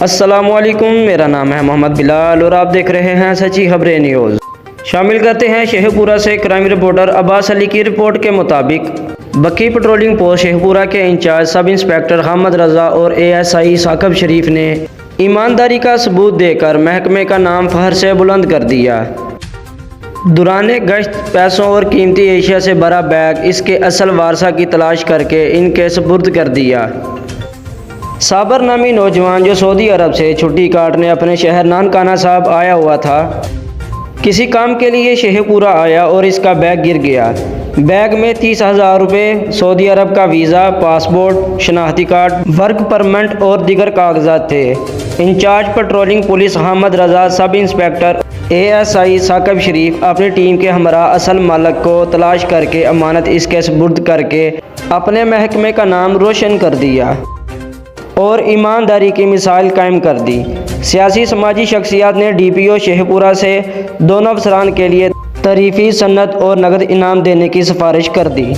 السلام علیکم، میرا نام ہے محمد بلال اور آپ دیکھ رہے ہیں سچی خبریں نیوز۔ شامل کرتے ہیں شیخ پورہ سے کرائم رپورٹر عباس علی کی رپورٹ کے مطابق بکی پیٹرولنگ پوسٹ شیخ پورہ کے انچارج سب انسپکٹر حامد رضا اور ASI ثاقب شریف نے ایمانداری کا ثبوت دے کر محکمے کا نام فخر سے بلند کر دیا۔ دوران گشت پیسوں اور قیمتی اشیاء سے بھرا بیگ اس کے اصل وارثہ کی تلاش کر کے ان کے سپرد کر دیا۔ صابر نامی نوجوان جو سعودی عرب سے چھٹی کاٹنے اپنے شہر نانکانہ صاحب آیا ہوا تھا، کسی کام کے لیے شیخ پورہ آیا اور اس کا بیگ گر گیا۔ بیگ میں 30,000 روپے، سعودی عرب کا ویزا، پاسپورٹ، شناختی کارڈ، ورک پرمٹ اور دیگر کاغذات تھے۔ انچارج پیٹرولنگ پولیس حامد رضا، سب انسپکٹر ASI ثاقب شریف اپنی ٹیم کے ہمراہ اصل مالک کو تلاش کر کے امانت اس کے سپرد کر کے اپنے محکمے کا نام روشن کر دیا اور ایمانداری کی مثال قائم کر دی۔ سیاسی سماجی شخصیات نے DPO شیخ پورہ سے دونوں افسران کے لیے تعریفی سند اور نقد انعام دینے کی سفارش کر دی۔